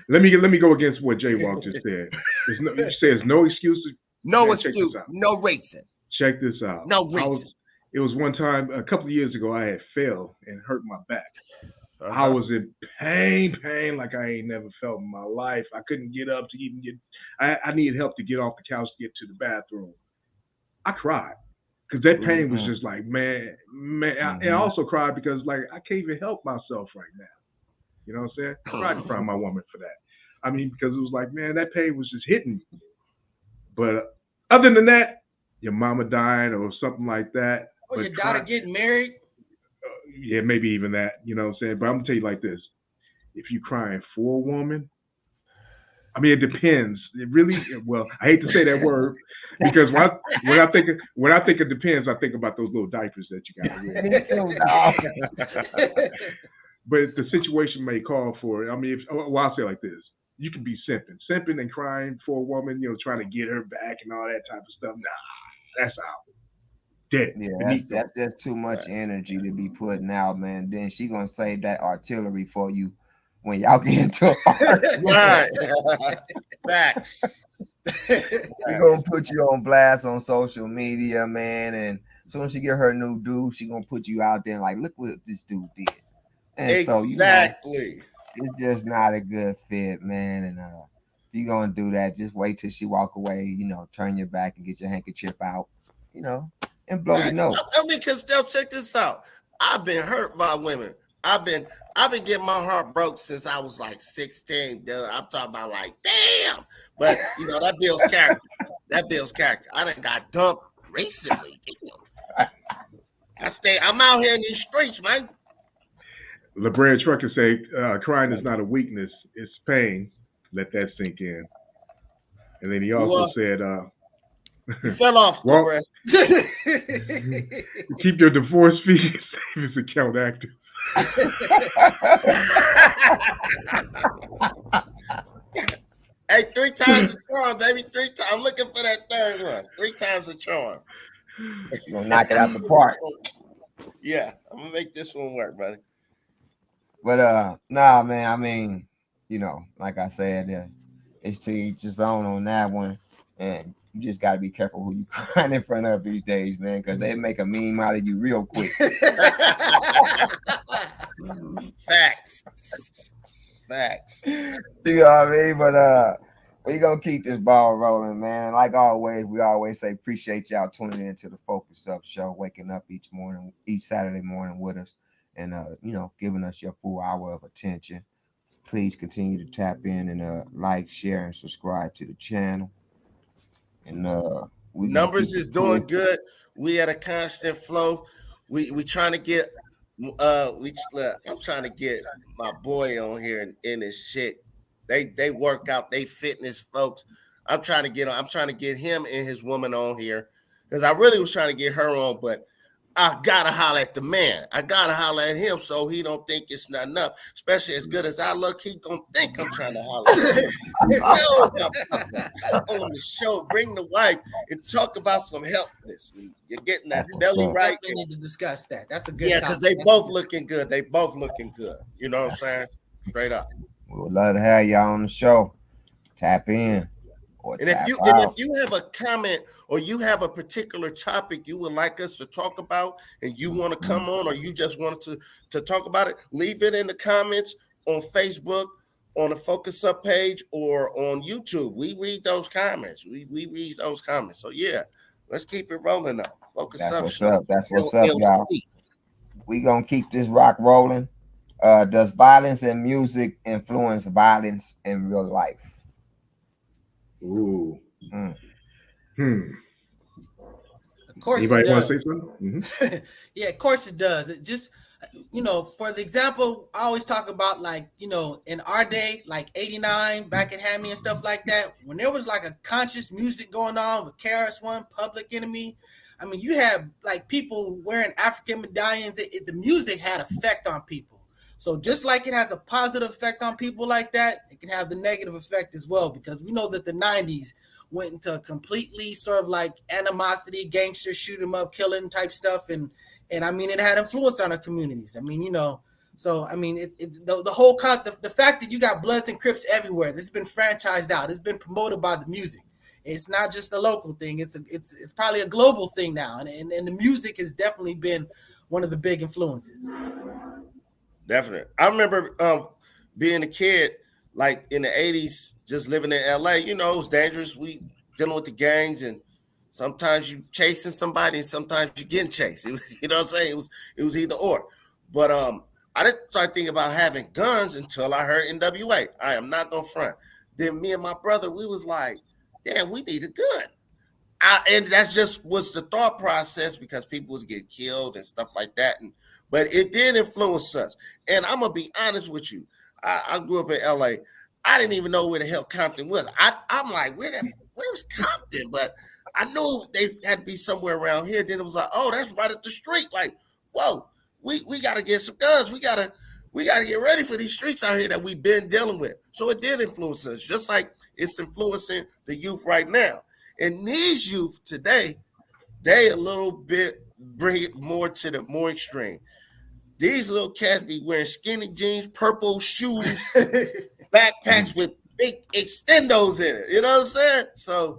Let me go against what Jay Walk just said. You say there's no excuses. No Man, excuse. No racing. Check this out. No racing. It was one time a couple of years ago. I had fell and hurt my back. I was in pain like I ain't never felt in my life. I couldn't get up to even get. I needed help to get off the couch to get to the bathroom. I cried because that pain was just like man. I also cried because like I can't even help myself right now. You know what I'm saying? I tried to find my woman for that. I mean, because it was like, man, that pain was just hitting me. But other than that, your mama dying or something like that. Or your daughter getting married. Yeah, maybe even that. You know what I'm saying? But I'm going to tell you like this. If you're crying for a woman, I mean, it depends. It really, well, I hate to say that word because when I think it depends, I think about those little diapers that you got to wear. But the situation may call for it. I mean, I'll say it like this. You can be simping and crying for a woman, trying to get her back and all that type of stuff. Nah, that's out. Dead. Yeah, that's just too much energy to be putting out, man. Then she gonna save that artillery for you when y'all get into a fight. Right. Facts. She gonna put you on blast on social media, man. And as soon as she get her new dude, she gonna put you out there and like, look what this dude did. And exactly. So, it's just not a good fit, man. And if you're gonna do that, just wait till she walk away, turn your back and get your handkerchief out, and blow your nose. I mean, because they'll check this out. I've been hurt by women. I've been getting my heart broke since I was like 16, dude. I'm talking about like, damn. But that builds character. That builds character. I done got dumped recently. I'm out here in these streets, man. LeBron Trucker say crying is not a weakness, it's pain. Let that sink in. And then he also said you fell off, LeBron. Keep your divorce fee savings account active. Hey, 3 times a charm, baby. 3 times. I'm looking for that third one. 3 times a charm. You're gonna knock it out the park. Yeah, I'm gonna make this one work, buddy. But nah, man. I mean, like I said, it's to each his own on that one. And You just got to be careful who you crying in front of these days, man, because they make a meme out of you real quick. Facts. Facts. You know what I mean? But we gonna keep this ball rolling, man. Like always, we always say appreciate y'all tuning into the Focus Up Show, waking up each Saturday morning with us, and giving us your full hour of attention. Please continue to tap in and like, share, and subscribe to the channel. And we gonna Numbers keep is it cool. doing good. We at a constant flow. We trying to get I'm trying to get my boy on here in this shit. They work out, they fitness folks. I'm trying to get him and his woman on here because I really was trying to get her on, but I gotta holler at the man. I gotta holler at him so he don't think it's not enough. Especially as good as I look, he gonna think I'm trying to holler at him. On the show, bring the wife and talk about some healthness. You're getting that belly right. We need to discuss that. That's a good. Yeah, because they both looking good. They both looking good. You know what I'm saying? Straight up. We would love to have y'all on the show. Tap in. And if you have a comment or you have a particular topic you would like us to talk about and you want to come on or you just wanted to talk about it, leave it in the comments on Facebook, on the Focus Up page, or on YouTube. We read those comments. We read those comments. So yeah, let's keep it rolling now. Focus Up. That's what's up, y'all. We gonna keep this rock rolling. Does violence in music influence violence in real life? Ooh. Of course. Anybody want to say something? Mm-hmm. Yeah, of course it does. It just, for the example, I always talk about in our day, like 89, back at Hammy and stuff like that, when there was like a conscious music going on with KRS-One, Public Enemy. I mean, you had like people wearing African medallions. The music had effect on people. So just like it has a positive effect on people like that, it can have the negative effect as well, because we know that the 90s went into a completely sort of like animosity, gangster, shoot 'em up, killing type stuff. And I mean, it had influence on our communities. I mean, so I mean, the whole the fact that you got Bloods and Crips everywhere, this has been franchised out. It's been promoted by the music. It's not just a local thing. It's probably a global thing now. And the music has definitely been one of the big influences. Definitely. I remember being a kid, like in the 80s, just living in LA. It was dangerous. We dealing with the gangs, and sometimes you chasing somebody and sometimes you getting chased. You know what I'm saying? It was either or. But I didn't start thinking about having guns until I heard NWA. I am not gonna front. Then me and my brother, we was like, damn, we need a gun. And that just was the thought process because people was getting killed and stuff like that. But it did influence us. And I'm going to be honest with you. I grew up in LA. I didn't even know where the hell Compton was. I'm like, where's Compton? But I knew they had to be somewhere around here. Then it was like, oh, that's right at the street. Like, whoa, we got to get some guns. We got to get ready for these streets out here that we've been dealing with. So it did influence us, just like it's influencing the youth right now. And these youth today, they a little bit bring it more to the more extreme. These little cats be wearing skinny jeans, purple shoes, backpacks with big extendos in it. You know what I'm saying? So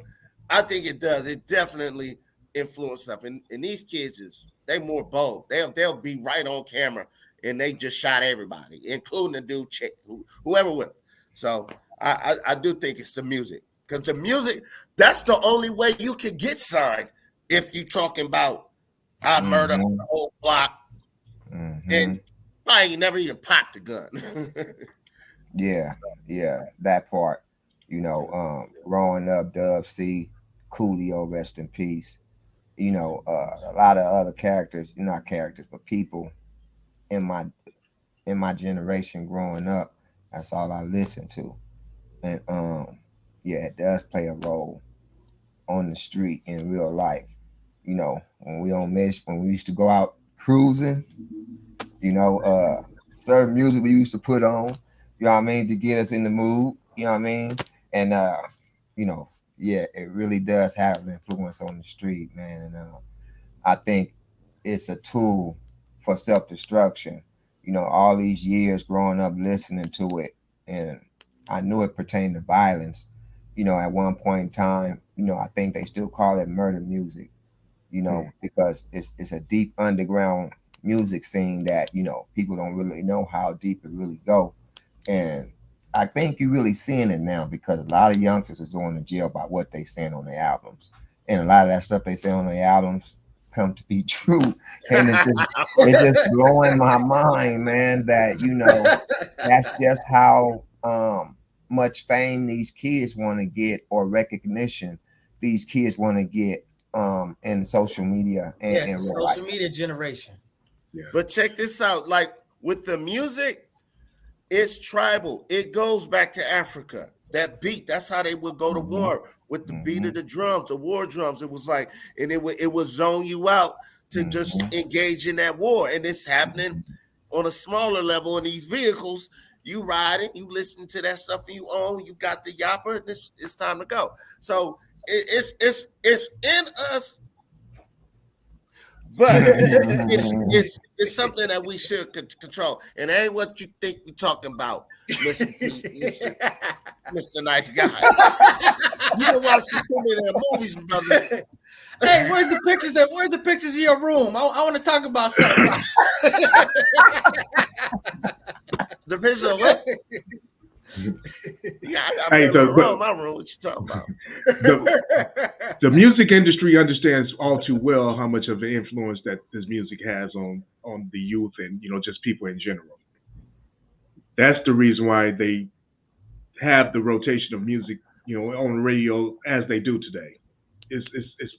I think it does. It definitely influences stuff. And these kids they more bold. They'll be right on camera and they just shot everybody, including the dude chick, whoever with them. So I do think it's the music. Because the music, that's the only way you can get signed if you're talking about I murder the whole block. And probably never even popped the gun. Yeah, that part. Growing up, Dub C, Coolio, rest in peace. A lot of other characters, not characters, but people in my generation growing up, that's all I listened to. And it does play a role on the street in real life. When we used to go out cruising, certain music we used to put on, you know what I mean, to get us in the mood, you know what I mean? And it really does have an influence on the street, man. And I think it's a tool for self-destruction. All these years growing up listening to it, and I knew it pertained to violence. At one point in time, I think they still call it murder music, because it's a deep underground music scene that people don't really know how deep it really go. And I think you're really seeing it now because a lot of youngsters is going to jail by what they saying on their albums, and a lot of that stuff they say on their albums come to be true, and it's just blowing my mind, man. That that's just how much fame these kids want to get, or recognition these kids want to get in social media and Yes, in the real social life. media generation. Yeah. But check this out. Like with the music, it's tribal. It goes back to Africa. That beat, that's how they would go to war with the beat of the drums, the war drums. It was like, and it would zone you out to just engage in that war. And it's happening on a smaller level in these vehicles. You riding, you listen to that stuff you own, you got the yapper, and it's time to go. So it's in us, but it's something that we should control. And ain't what you think we're talking about, Mr. Nice Guy. You been watching too many movies, brother. Hey, where's the pictures? Where's the pictures of your room? I want to talk about something. The pictures of what? Yeah, I Hey, my room. What you talking about? The music industry understands all too well how much of an influence that this music has on the youth and just people in general. That's the reason why they have the rotation of music on the radio as they do today. It's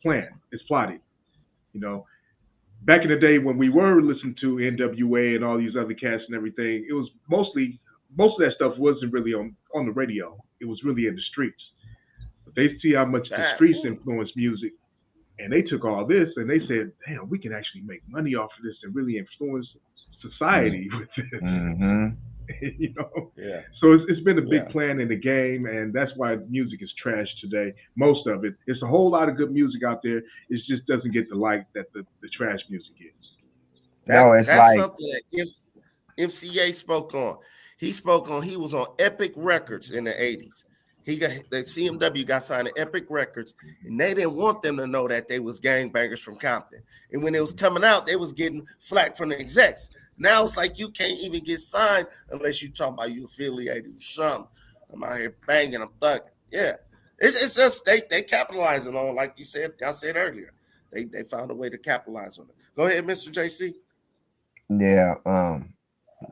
planned, it's plotted. Back in the day when we were listening to NWA and all these other cats and everything, it was most of that stuff wasn't really on the radio. It was really in the streets. But they see how much the streets influence music, and they took all this and they said, "Damn, we can actually make money off of this and really influence society with this." Mm-hmm. Yeah. So it's been a big plan in the game, and that's why music is trash today. Most of it. It's a whole lot of good music out there. It just doesn't get the like that the trash music gets. That's something that MCA spoke on. He was on Epic Records in the 80s. The CMW got signed to Epic Records, and they didn't want them to know that they was gangbangers from Compton. And when it was coming out, they was getting flack from the execs. Now it's like you can't even get signed unless you talk about you affiliated with something. I'm out here banging, I'm thugging. Yeah. It's just they capitalizing on, like y'all said earlier. They found a way to capitalize on it. Go ahead, Mr. JC. Yeah.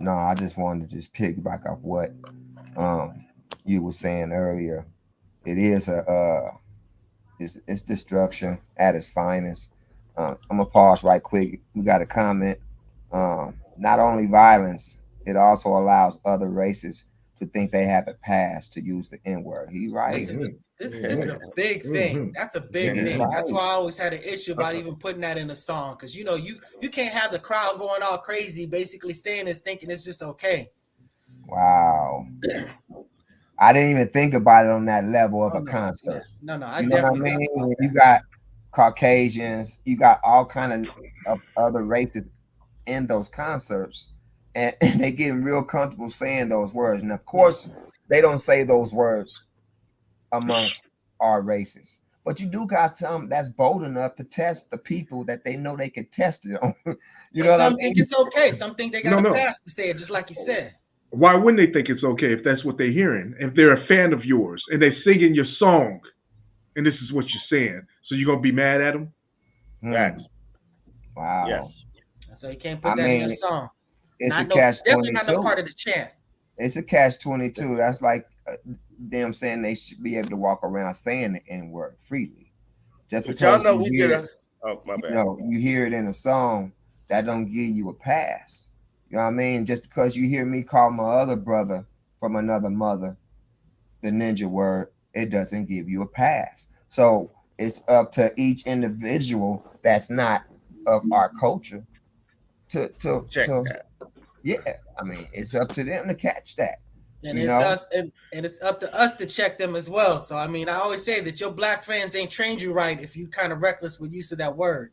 No, I just wanted to just piggyback off what you were saying earlier. It is it's destruction at its finest. I'm gonna pause right quick. We got a comment. Not only violence, it also allows other races to think they have a pass to use the N-word. He right. This is a big thing. That's a big thing. Right. That's why I always had an issue about even putting that in a song, because you can't have the crowd going all crazy, basically saying this, thinking it's just okay. Wow. I didn't even think about it on that level of a concert. Yeah. No, I definitely. When you got Caucasians, you got all kind of other races in those concerts, and they getting real comfortable saying those words. And of course, they don't say those words amongst our races. But you do got some that's bold enough to test the people that they know they can test it on. Some think it's okay. Some think they got a pass to say it, just like you said. Why wouldn't they think it's okay if that's what they're hearing? If they're a fan of yours and they're singing your song, and this is what you're saying, so you're gonna be mad at them? Facts. Wow. Yes. So you can't put that in your song. It's catch-22. Definitely not no part of the chant. It's a catch-22. That's like them saying they should be able to walk around saying the N-word freely. Just because y'all know we get my bad. You hear it in a song, that don't give you a pass. You know what I mean? Just because you hear me call my other brother from another mother the ninja word, it doesn't give you a pass. So it's up to each individual that's not of our culture to check that. Yeah, I mean, it's up to them to catch that. And it's up to us to check them as well. So I mean, I always say that your black fans ain't trained you right if you kind of reckless with use of that word.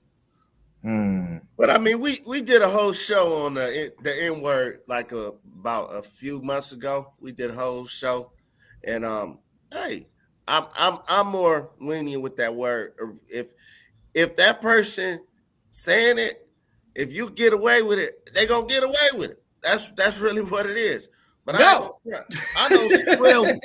But I mean, we did a whole show on the N-word like about a few months ago. We did a whole show, and hey, I'm more lenient with that word. If that person saying it, if you get away with it, they gonna get away with it. That's really what it is. But I ain't No. gonna front. I know some real,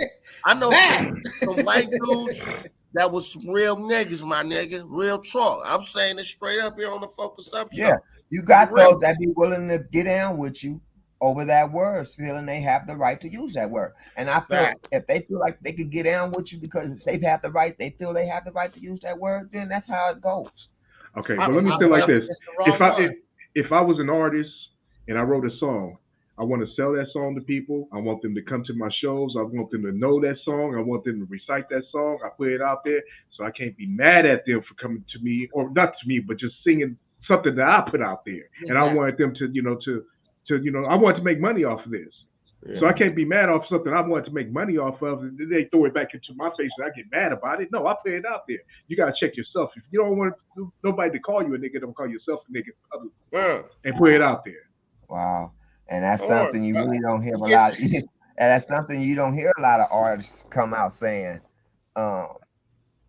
I know Bad. some white dudes that was some real niggas, my nigga, real talk. I'm saying it straight up here on the Focus Up Yeah, show. you got Real. those that be willing to get down with you over that word, feeling they have the right to use that word. And I feel Fact. if they feel like they can get down with you because they have the right, they feel they have the right to use that word, then that's how it goes. Okay, I, but let me I say it like felt this: it's the if wrong I one. if I was an artist and I wrote a song, I want to sell that song to people. I want them to come to my shows. I want them to know that song. I want them to recite that song. I put it out there, so I can't be mad at them for coming to me, or not to me, but just singing something that I put out there. And I Exactly. wanted them to, I wanted to make money off of this. So I yeah. can't be mad off something I wanted to make money off of, and then they throw it back into my face and I get mad about it. No, I put it out there. You gotta check yourself. If you don't want nobody to call you a nigga, don't call yourself a nigga publicly Yeah. and put it out there. Wow. And that's All right. something you really don't hear a Yes. lot. And that's something you don't hear a lot of artists come out saying, um,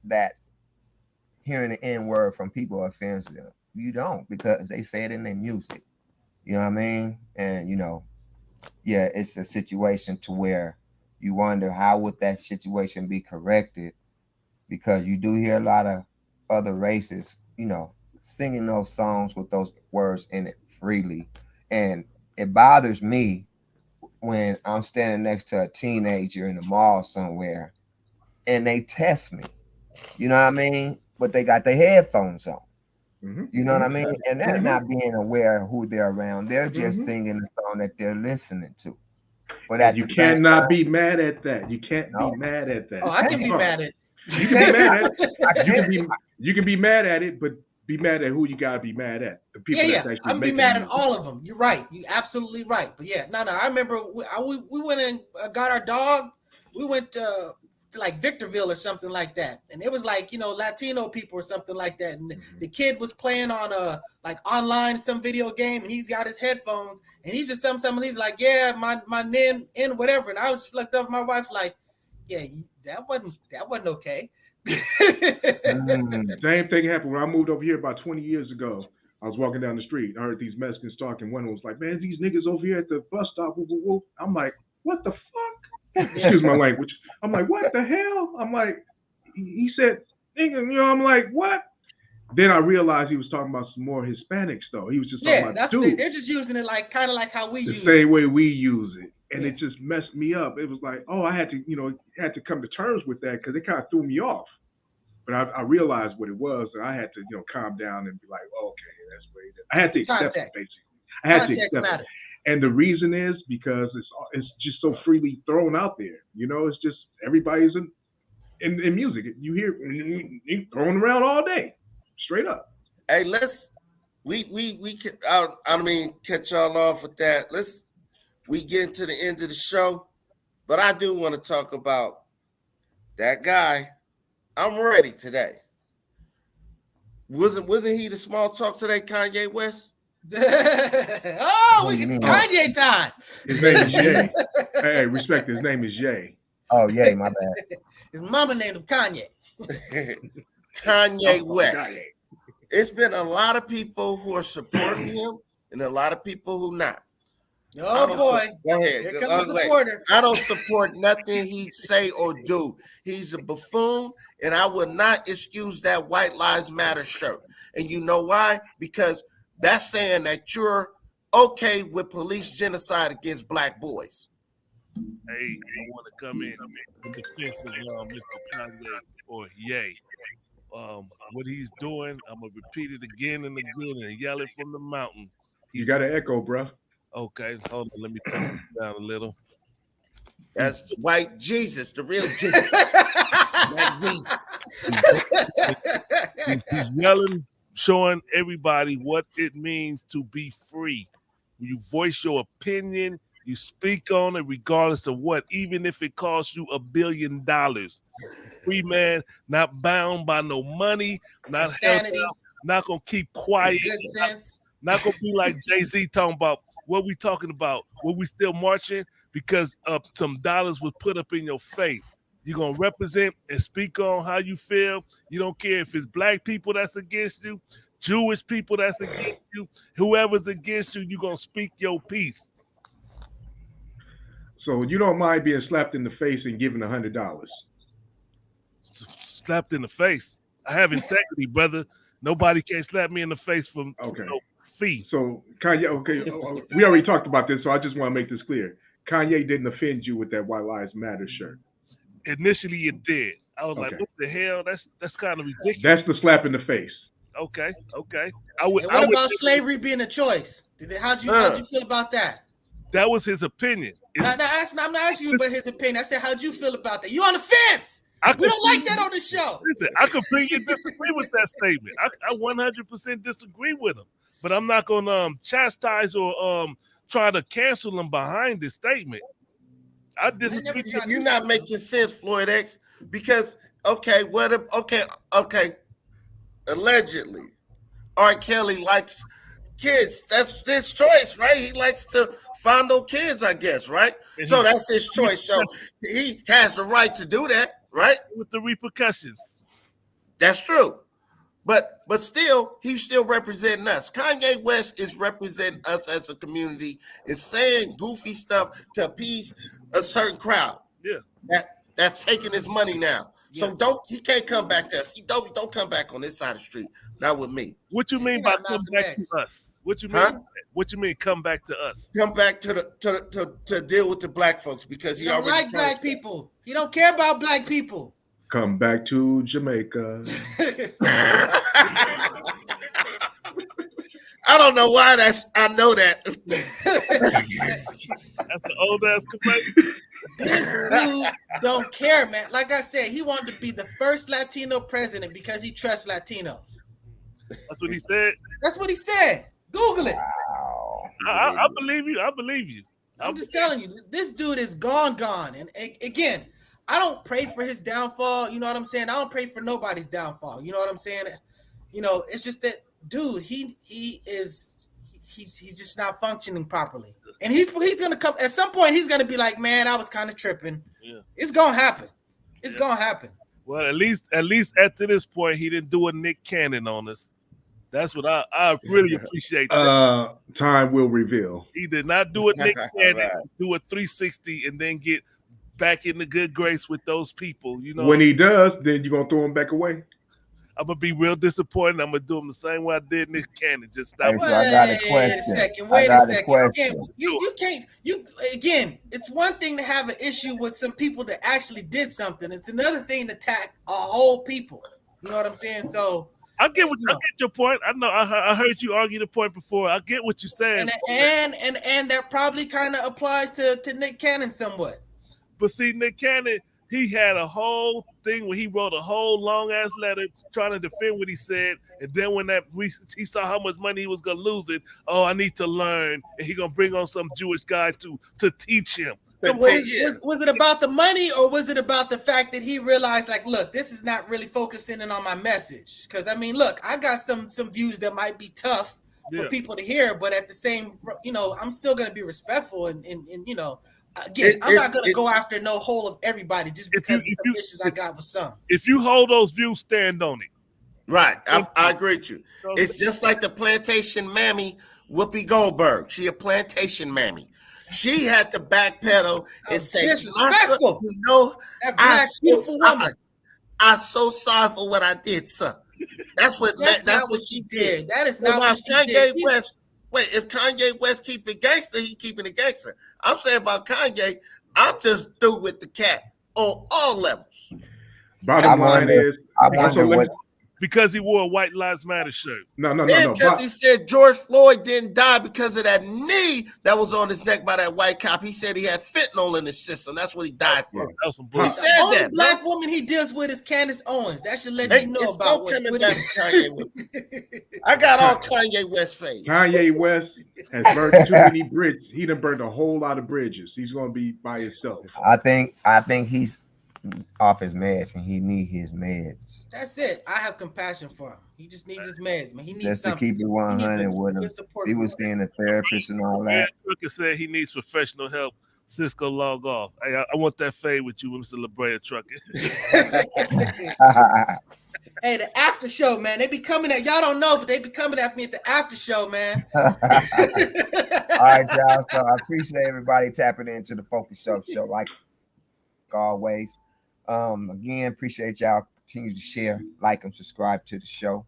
that hearing the N word from people offends them. You don't, because they say it in their music. You know what I mean? And yeah, it's a situation to where you wonder how would that situation be corrected, because you do hear a lot of other races, singing those songs with those words in it freely. And it bothers me when I'm standing next to a teenager in the mall somewhere and they test me. You know what I mean? But they got their headphones on. Mm-hmm. You know what I mean? And they're Mm-hmm. not being aware of who they're around. They're just Mm-hmm. singing the song that they're listening to. But And at you the same cannot time, be mad at that. You can't be no, mad at that. Oh, you I can can't. be mad at. You You can be can't. mad at it. I You can can't. be mad at it, but be mad at who you gotta be mad at. The Yeah, people yeah. that's actually I'm be making the mad at music. all of them. You're right. You absolutely right. But yeah, no. I remember we went and got our dog. We went to like Victorville or something like that, and it was like Latino people or something like that. And the kid was playing on like online some video game, and he's got his headphones, and he's just something. He's like, yeah, my name in whatever, and I just looked up at my wife like, yeah, that wasn't okay. Mm. Same thing happened when I moved over here about 20 years ago. I was walking down the street. I heard these Mexicans talking. One was like, man, these niggas over here at the bus stop. Woo, woo, woo. I'm like, what the fuck? Excuse my language. I'm like, what the hell? I'm like, he said, nigga, I'm like, what? Then I realized he was talking about some more Hispanics, though. He was just talking Yeah, about dudes. they're just using it like kind of like how we The use same it. way we use it. And Yeah. it just messed me up. It was like, oh, I had to come to terms with that because it kind of threw me off. But I realized what it was, and I had to, calm down and be like, oh, okay, that's what it is. I had to accept it, Context. basically. I had to Context accept matters. it. And the reason is because it's just so freely thrown out there. It's just everybody's in music. You hear it thrown around all day, straight up. Hey, we I don't mean cut y'all off with that. We get to the end of the show, but I do want to talk about that guy. I'm ready today. Wasn't he the small talk today, Kanye West? Oh, What we do you get mean? Kanye time. His name is Jay. Hey, respect. His name is Jay. Oh, yeah, my bad. His mama named him Kanye. Kanye Oh, West. Kanye. It's been a lot of people who are supporting him and a lot of people who not. Oh boy, Go ahead. here comes the supporter. I don't support nothing he say or do. He's a buffoon, and I would not excuse that White Lives Matter shirt. And you know why? Because that's saying that you're okay with police genocide against black boys. Hey, I want to come in defense of Mr. Kanye or Ye. What he's doing, I'm gonna repeat it again and again and yell it from the mountain. You got an echo, bro. Okay, hold on. Let me turn it down a little. That's white Jesus, the real Jesus. He's yelling, showing everybody what it means to be free. You voice your opinion, you speak on it, regardless of what, even if it costs you $1 billion. Free man, not bound by no money, not held Sanity. down, not gonna keep quiet, Good sense. not gonna be like Jay-Z talking about what we talking about. Were we still marching because some dollars was put up in your face? You're gonna represent and speak on how you feel. You don't care if it's black people that's against you, Jewish people that's against you, whoever's against you, you're gonna speak your piece. So you don't mind being slapped in the face and given $100? Slapped in the face. I have integrity, brother. Nobody can slap me in the face for Okay. no fee. So Kanye, okay, we already talked about this, so I just want to make this clear. Kanye didn't offend you with that White Lives Matter shirt. Initially, it did. I was like, Okay. "What the hell? That's kind of ridiculous." That's the slap in the face. Okay. And what about slavery being a choice? How'd you feel about that? That was his opinion. I'm not asking you about his opinion. I said, how'd you feel about that? You on the fence? We don't like that on the show. Listen, I completely disagree with that statement. I 100% disagree with him, but I'm not gonna chastise or try to cancel him behind this statement. I disagree. You're not making sense, Floyd X, because okay, allegedly, R. Kelly likes kids. That's his choice, right? He likes to fondle kids, I guess, right? So that's his choice. So he has the right to do that, right? With the repercussions. That's true. But still, he's still representing us. Kanye West is representing us as a community, is saying goofy stuff to appease a certain crowd. Yeah. That's taking his money now. So he can't come back to us. He don't come back on this side of the street. Not with me. What you mean by come back to us? What you mean? Huh? What you mean come back to us? Come back to deal with the black folks because he don't like black people. He don't care about black people. Come back to Jamaica. I don't know why I know that. That's an old ass complaint. This dude don't care, man. Like I said, he wanted to be the first Latino president because he trusts Latinos. That's what he said. That's what he said. Google it. Wow. I believe you. I believe you. I'm just telling you, this dude is gone. And again, I don't pray for his downfall. You know what I'm saying? I don't pray for nobody's downfall. You know what I'm saying? You know, it's just that, dude, he's just not functioning properly. And he's gonna come at some point. He's gonna be like, man, I was kind of tripping. Yeah. It's gonna happen. It's gonna happen. Well, at least at to this point, he didn't do a Nick Cannon on us. That's what I really appreciate. That. Time will reveal. He did not do a Nick Cannon, Right. do a 360, and then get back in the good grace with those people. You know, When he does, then you're gonna throw him back away. I'm gonna be real disappointed. I'm gonna do him the same way I did Nick Cannon. Just stop. Hey, so I got a question. Wait a second. Question. Again, you can't. Again, it's one thing to have an issue with some people that actually did something. It's another thing to attack a whole people. You know what I'm saying? So I get your point. I know. I heard you argue the point before. I get what you're saying. And that probably kind of applies to Nick Cannon somewhat. But see, Nick Cannon, he had a whole thing where he wrote a whole long ass letter trying to defend what he said, and then when he saw how much money he was gonna lose it, I need to learn, and he gonna bring on some Jewish guy to teach him. Was it about the money, or was it about the fact that he realized, like, look, this is not really focusing in on my message? Because I mean, look, I got some views that might be tough for people to hear, but at the same, I'm still gonna be respectful and again, I'm not going to go after no whole of everybody just because of the issues I got with some. If you hold those views, stand on it. Right. I agree with you. It's just like the plantation mammy, Whoopi Goldberg. She a plantation mammy. She had to backpedal and say, disrespectful. I'm so sorry for what I did, sir. That's what she did. That is not what she did. West. Wait, if Kanye West keep it gangster, he keeping it gangster. I'm saying about Kanye, I'm just through with the cat on all levels. Bottom line is, I wonder what. Because he wore a White Lives Matter shirt. No. Because he said George Floyd didn't die because of that knee that was on his neck by that white cop. He said he had fentanyl in his system. That's what he died from. That was some He bullshit. said The only that. black woman he deals with is Candace Owens. That should let you know It's about no coming what back to Kanye West. I got all Kanye West fame. Kanye West has burned too many bridges. He done burned a whole lot of bridges. He's going to be by himself. I think he's off his meds and he need his meds. That's it. I have compassion for him. He just needs his meds, man. He needs Just to something. keep it 100 with him. He was seeing a therapist and all that. Trucker said he needs professional help. Cisco log off. Hey, I want that fade with you, Mr. La Brea Trucker. Hey, the after show, man. They be coming at y'all don't know, but they be coming at me at the after show, man. All right, y'all. So I appreciate everybody tapping into the Focus show like always. Again, appreciate y'all. Continue to share, like, and subscribe to the show.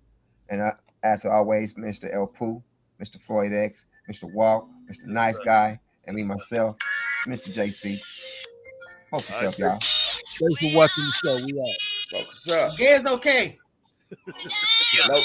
And as always, Mr. El Pooh, Mr. Floyd X, Mr. Walk, Mr. Nice Guy, and me myself, Mr. JC. Focus up, y'all. Thanks for watching the show. We out. Focus up. Game's okay. Nope.